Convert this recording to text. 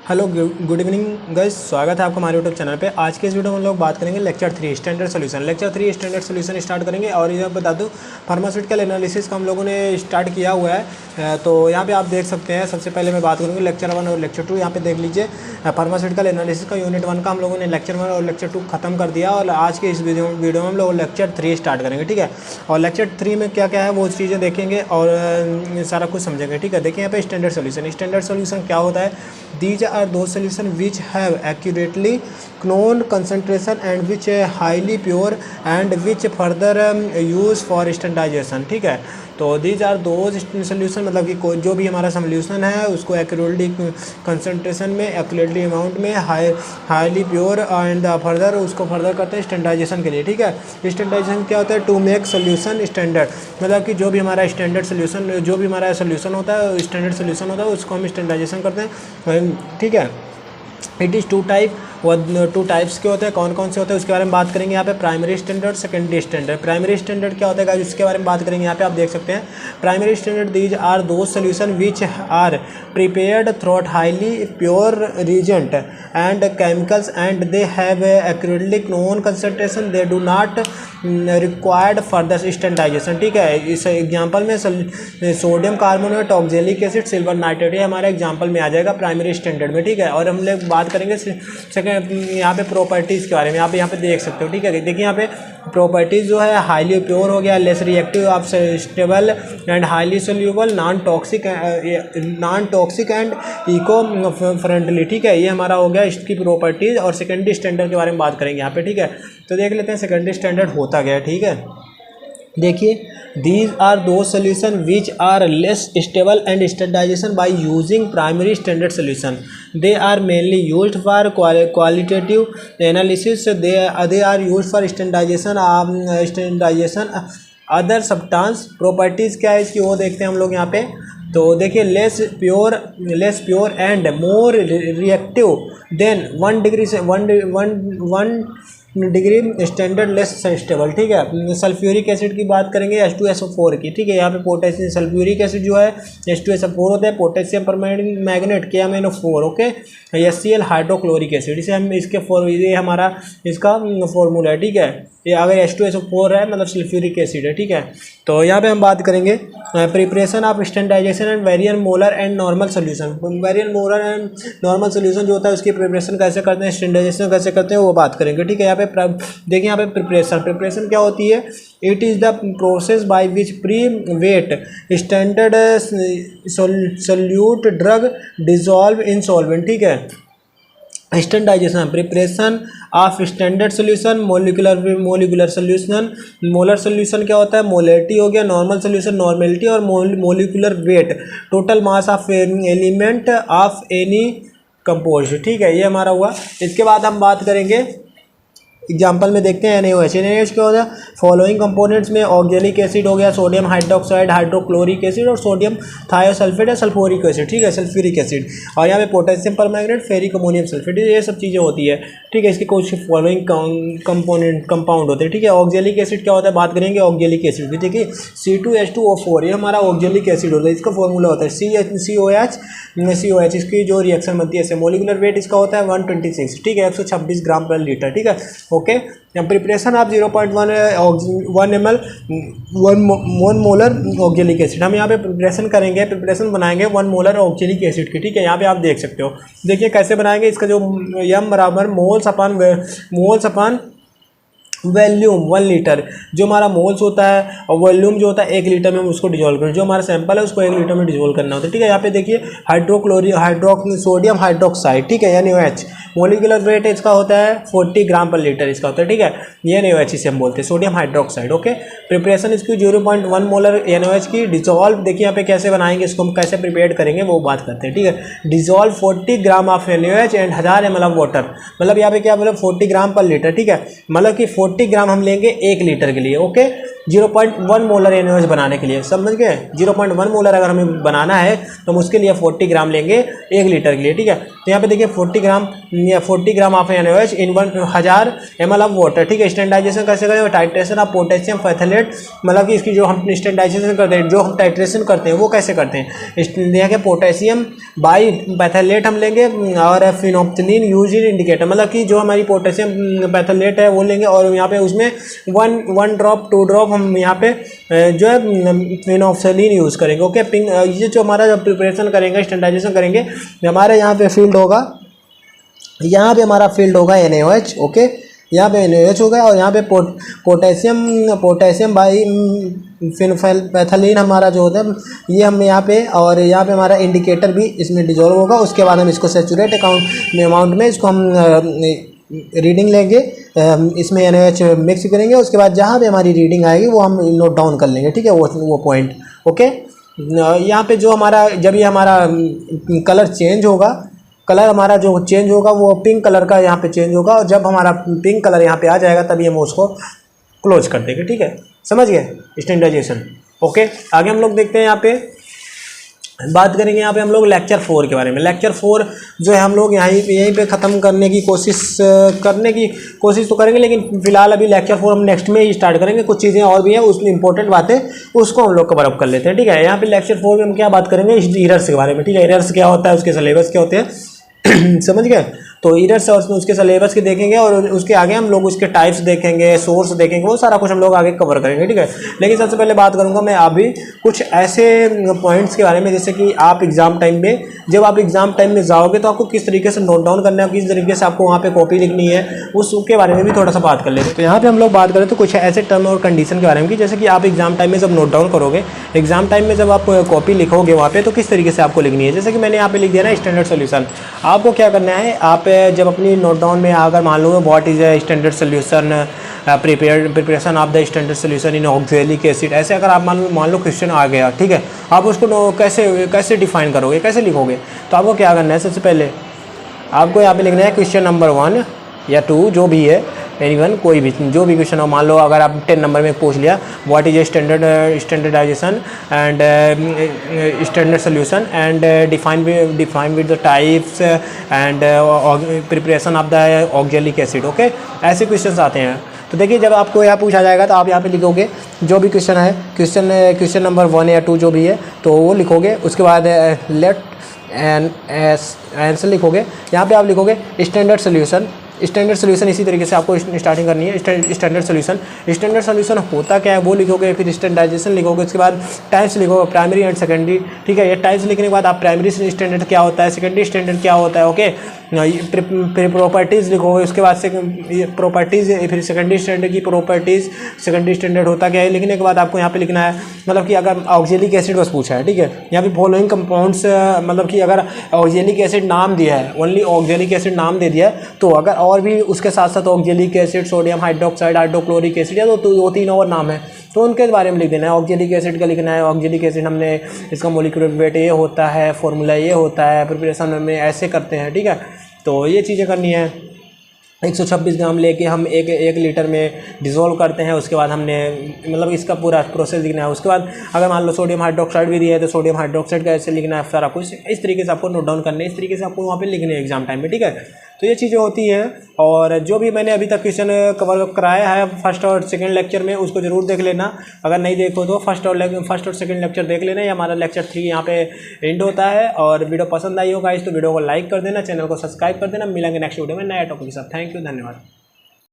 Hello good evening guys, स्वागत है आपका हमारे यूट्यूब चैनल पे। आज के इस वीडियो में हम लोग बात करेंगे lecture 3 standard solution. Lecture 3 standard solution start करेंगे और ये बता दूं फार्मास्यूटिकल एनालिसिस का हम लोगों ने स्टार्ट किया हुआ है। तो यहाँ पे आप देख सकते हैं, सबसे पहले मैं बात करूँगी लेक्चर 1 और लेक्चर 2। यहाँ पे देख लीजिए, फार्मास्यूटिकल एनालिसिस का यूनिट 1 का हम लोगों ने लेक्चर 1 और लेक्चर 2 खत्म कर दिया और आज के इस वीडियो में हम लोग लेक्चर 3 स्टार्ट करेंगे, ठीक है। और लेक्चर 3 में क्या क्या है वो चीज़ें देखेंगे और सारा कुछ समझेंगे, ठीक है। देखिए यहाँ पे स्टैंडर्ड सॉल्यूशन। स्टैंडर्ड सॉल्यूशन क्या होता है? These are those solutions which have accurately known concentration and which are highly pure and which further used for standardization, ठीक है। तो these are those solution मतलब कि कोई जो भी हमारा सॉल्यूशन है उसको एक्यूरेटली कंसनट्रेशन में, एक्यूरेटली अमाउंट में, हाईली प्योर एंड फर्दर उसको फर्दर करते हैं स्टैंडर्डाइजेशन के लिए, ठीक है। स्टैंडर्डाइजेशन क्या होता है? टू मेक सोल्यूशन स्टैंडर्ड, मतलब कि जो भी हमारा स्टैंडर्ड सोल्यूशन, जो भी हमारा सोल्यूशन होता है, स्टैंडर्ड सोल्यूशन होता है, उसको हम स्टैंडर्डाइजेशन करते हैं, ठीक है। इट इज़ टू टाइप, वो 2 टाइप्स के होते हैं। कौन कौन से होते हैं उसके बारे में बात करेंगे यहाँ पे। Primary standard, secondary standard. Primary standard क्या होता है गाइस, उसके बारे में बात करेंगे। यहाँ पे आप देख सकते हैं प्राइमरी स्टैंडर्ड, दीज आर दो solution which are prepared throughout highly pure reagent and chemicals and they have accurately known concentration, they do not required further standardization, ठीक है। इस एग्जाम्पल में sodium carbonate, oxalic acid, silver nitrate, ये हमारे example में आ जाएगा primary standard में, ठीक है। और हम लोग बात करेंगे सेकेंड यहाँ पे प्रॉपर्टीज़ के बारे में। यहाँ पे देख सकते हो, ठीक है। देखिए यहाँ पे प्रॉपर्टीज़ जो है, हाईली प्योर हो गया, less reactive, of stable and highly soluble, non toxic and eco friendly, ठीक है। ये हमारा हो गया इसकी प्रॉपर्टीज़। और सेकेंडरी स्टैंडर्ड के बारे में बात करेंगे यहाँ पे, ठीक है। तो देख लेते हैं सेकेंडरी स्टैंडर्ड होता गया, ठीक है। देखिए, these are those solution which are less stable and standardization by using primary standard solution. They are mainly used for qualitative analysis. They are used for standardization other substance. Properties क्या है इसकी वो देखते हैं हम लोग यहाँ पे। तो देखिए, less pure and more reactive than 1 degree से 1 डिग्री स्टैंडर्ड, लेस स्टेबल, ठीक है। सल्फ्यूरिक एसिड की बात करेंगे, H2SO4 की, ठीक है। यहाँ पे पोटेशियम सल्फ्यूरिक एसिड जो है H2SO4 होता है, potassium permanganate KMnO4, okay. HCl hydrochloric acid, इसे हम ये हमारा इसका फॉर्मूला है, ठीक है। ये अगर H2SO4 है मतलब सल्फ्यूरिक एसिड है, ठीक है। तो यहाँ पे हम बात करेंगे preparation of standardization and variant molar and normal solution. Variant molar and normal solution जो होता है उसकी प्रिपरेशन कैसे करते हैं, स्टैंडर्डाइजेशन कैसे करते हैं, वो बात करेंगे, ठीक है। यहाँ पे देखिए, यहाँ पे प्रिपरेशन क्या होती है? It is the process by which pre weight standard solute drug dissolve in solvent, ठीक है। Standardization, preparation of standard solution, molecular solution. Molar solution क्या होता है? मोलरिटी हो गया, नॉर्मल सोल्यूशन नॉर्मेलिटी, और molecular weight total mass of element of any compose, ठीक है। ये हमारा हुआ। इसके बाद हम बात करेंगे एग्जाम्पल में देखते हैं NaOH। NaOH क्या होता है? फॉलोइंग कंपोनेंट्स में ऑक्जेलिक एसिड हो गया, सोडियम हाइड्रोक्साइड, हाइड्रोक्लोरिक एसिड, और सोडियम थायोसल्फेट या सल्फ्यूरिक एसिड, ठीक है, सल्फ्यूरिक एसिड। और यहाँ पे potassium permanganate, ferric ammonium sulphate, ये सब चीज़ें होती है, ठीक है। इसके कुछ फॉलोइंग कंपाउंड होते हैं, ठीक है। ऑक्जेलिक एसिड क्या होता है? बात करेंगे ऑक्जेलिक एसिड की। देखिए, C2H2O4 ये हमारा ऑक्जेलिक एसिड होता है, इसका फॉर्मूला होता है COH। इसकी जो रिएक्शन बनती है, मोलिकुलर वेट इसका होता है 126, ठीक है, 126 ग्राम पर लीटर, ठीक है, okay. Preparation of 0.1 ml 1 molar oxalic acid. हम यहाँ पे प्रिपरेशन करेंगे, प्रिपरेशन बनाएंगे 1 मोलर ऑक्जेलिक एसिड की, ठीक है। यहाँ पे आप देख सकते हो, देखिए कैसे बनाएंगे। इसका जो m बराबर मोल्स अपन वॉल्यूम 1 लीटर, जो हमारा मोल्स होता है और वॉल्यूम जो होता है 1 लीटर में हम उसको डिजोल्व करें। जो हमारा सैंपल है उसको 1 लीटर में डिजोल्व करना होता है, ठीक है। यहाँ पे देखिए सोडियम हाइड्रोक्साइड, ठीक है, NaOH। मोलिकुलर वेट इसका होता है 40 ग्राम पर लीटर इसका होता है, ठीक है। ये NaOH इसे हम बोलते हैं, सोडियम हाइड्रोक्साइड, ओके। प्रिपरेशन इसकी 0.1 मोलर NaOH की डिजोल्व। देखिए यहाँ पे कैसे बनाएंगे इसको, हम कैसे प्रिपेयर करेंगे वो बात करते हैं, ठीक है। Dissolve 40 gram of NaOH and 1000 ml of water, मतलब यहाँ पे क्या मतलब 40 ग्राम पर लीटर, ठीक है। मतलब कि 40 ग्राम हम लेंगे 1 लीटर के लिए, ओके। 0.1 मोलर NaOH बनाने के लिए, समझ गए। 0.1 मोलर अगर हमें बनाना है तो हम उसके लिए 40 ग्राम लेंगे 1 लीटर के लिए, ठीक है। तो यहाँ पे देखिए 40 ग्राम 40 gram of NaOH in 1000 ml of water, ठीक है। स्टैंडर्डाइजेशन कैसे करें, टाइट्रेशन ऑफ पोटेशियम पैथलेट, मतलब कि इसकी जो हम स्टैंडर्डाइजेशन करते हैं, जो हम टाइट्रेशन करते हैं वो कैसे करते हैं। देखिए पोटेशियम बाई पैथलेट हम लेंगे और फिनोप्थलीन यूज इन इंडिकेटर, मतलब कि जो हमारी पोटेशियम पैथलेट है वो लेंगे और यहाँ पे उसमें 1 ड्रॉप 2 ड्रॉप हम यहाँ पे जो है फिनोप्थलीन यूज़ करेंगे, ओके। पिंक ये जो हमारा जब प्रिपरेशन करेंगे स्टैंडर्डाइजेशन करेंगे, हमारे यहाँ पे फील्ड होगा, यहाँ पे हमारा फील्ड होगा NaOH, ओके। यहाँ पे NaOH होगा और यहाँ पे पोटेशियम बाई पैथलीन हमारा जो होता है ये हम यहाँ पे, और यहाँ पे हमारा इंडिकेटर भी इसमें डिजोल्व होगा। उसके बाद हम इसको सेचुरेट अमाउंट में इसको हम रीडिंग लेंगे, इसमें NaOH मिक्स करेंगे। उसके बाद जहाँ पे हमारी रीडिंग आएगी वो हम नोट डाउन कर लेंगे, ठीक है, वो पॉइंट, ओके। यहाँ पे जो हमारा जब ये हमारा कलर चेंज होगा, कलर हमारा जो चेंज होगा वो पिंक कलर का यहाँ पे चेंज होगा, और जब हमारा पिंक कलर यहाँ पे आ जाएगा तभी हम उसको क्लोज कर देंगे, ठीक है। समझ गए स्टैंडर्डाइजेशन, ओके। आगे हम लोग देखते हैं, यहाँ पे बात करेंगे यहाँ पे हम लोग लेक्चर 4 के बारे में। लेक्चर 4 जो है हम लोग यहीं पे ख़त्म करने की कोशिश तो करेंगे, लेकिन फिलहाल अभी लेक्चर 4 हम नेक्स्ट में ही स्टार्ट करेंगे। कुछ चीज़ें और भी हैं उसमें इंपॉर्टेंट बातें, उसको हम लोग कवर अप कर लेते हैं, ठीक है। यहाँ पे लेक्चर 4 में हम क्या बात करेंगे, एरर्स के बारे में, ठीक है। एरर्स क्या होता है, उसके सिलेबस क्या होते हैं समझ गए। तो एरर्स और उसके सिलेबस के देखेंगे, और उसके आगे हम लोग उसके टाइप्स देखेंगे, सोर्स देखेंगे, वो सारा कुछ हम लोग आगे कवर करेंगे, ठीक है। लेकिन सबसे पहले बात करूंगा मैं अभी कुछ ऐसे पॉइंट्स के बारे में, जैसे कि आप एग्जाम टाइम में, जब आप एग्जाम टाइम में जाओगे तो आपको किस तरीके से नोट डाउन करना है, किस तरीके से आपको वहाँ पे कॉपी लिखनी है, उसके बारे में भी थोड़ा सा बात कर लेते हैं। तो यहाँ पे हम लोग बात करें तो कुछ ऐसे टर्म और कंडीशन के बारे में कि जैसे कि आप एग्जाम टाइम में जब नोट डाउन करोगे, एग्जाम टाइम में जब आप कॉपी लिखोगे वहाँ पे, तो किस तरीके से आपको लिखनी है। जैसे कि मैंने यहाँ पे लिख दिया ना स्टैंडर्ड सोल्यूशन, आपको क्या करना है, आप जब अपनी नोट डाउन में अगर मान लो what is a standard solution, preparation of the standard solution in oxalic acid, ऐसे अगर आप मान लो क्वेश्चन आ गया, ठीक है, आप उसको कैसे डिफाइन करोगे, कैसे लिखोगे। तो आपको क्या करना है, सबसे पहले आपको यहाँ पे लिखना है क्वेश्चन नंबर 1 या 2 जो भी है, एनीवन कोई भी जो भी क्वेश्चन हो। मान लो अगर आप 10 नंबर में पूछ लिया what is a standardization and standard solution and define with the types and preparation of the oxalic acid, okay. ऐसे क्वेश्चन आते हैं। तो देखिए जब आपको यहाँ पूछा जाएगा तो आप यहाँ पे लिखोगे जो भी क्वेश्चन है, क्वेश्चन नंबर 1 या 2 जो भी है तो वो लिखोगे। उसके बाद लेट एन एस आंसर लिखोगे। यहाँ पे आप लिखोगे स्टैंडर्ड सोल्यूशन। स्टैंडर्ड सोल्यूशन इसी तरीके से आपको स्टार्टिंग करनी है। स्टैंडर्ड सोल्यूशन होता क्या है वो लिखोगे, फिर स्टैंडर्डाइजेशन लिखोगे, उसके बाद टाइप्स लिखोगे, प्राइमरी एंड सेकेंडरी, ठीक है। ये टाइप्स लिखने के बाद आप प्राइमरी स्टैंडर्ड क्या होता है, सेकेंडरी स्टैंडर्ड क्या होता है, ओके। फिर प्रॉपर्टीज़ लिखोगे, उसके बाद से प्रॉपर्टीज़, फिर सेकेंडरी स्टैंडर्ड की प्रॉपर्टीज़, सेकेंडरी स्टैंडर्ड होता क्या है। लिखने के बाद आपको यहाँ पे लिखना है, मतलब कि अगर ऑक्जेलिक एसिड बस पूछा है, ठीक है, यहाँ पे फॉलोइंग कंपाउंड्स, मतलब कि अगर ऑक्जेलिक एसिड नाम दिया है, ओनली ऑक्जेलिक एसिड नाम दे दिया है, तो अगर और भी उसके साथ साथ oxalic acid, sodium hydroxide, hydrochloric acid या तो 2-3 और नाम है तो उनके बारे में लिख देना है। ऑक्जेलिक एसिड का लिखना है, ऑक्जेलिक एसिड हमने इसका मोलिकुलर वेट ये होता है, फॉर्मूला ये होता है, प्रिपरेशन में ऐसे करते हैं, ठीक है। तो ये चीज़ें करनी है। 126 ग्राम लेके हम एक लीटर में डिज़ोल्व करते हैं। उसके बाद हमने मतलब इसका पूरा प्रोसेस लिखना है। उसके बाद अगर मान लो सोडियम हाइड्रोक्साइड भी दिया है तो सोडियम हाइड्रोक्साइड का ऐसे लिखना है, सारा कुछ इस तरीके से आपको नोट डाउन करना है, इस तरीके से आपको वहाँ पे लिखने है एग्जाम टाइम में, ठीक है। तो ये चीज़ें होती हैं। और जो भी मैंने अभी तक क्वेश्चन कवर कराया है फर्स्ट और सेकंड लेक्चर में, उसको जरूर देख लेना। अगर नहीं देखो तो फर्स्ट और सेकंड लेक्चर देख लेना। ये हमारा लेक्चर 3 यहाँ पे एंड होता है। और वीडियो पसंद आई होगा इस तो वीडियो को लाइक कर देना, चैनल को सब्सक्राइब कर देना। मिलेंगे नेक्स्ट वीडियो में नया टॉपिक के साथ। थैंक यू, धन्यवाद।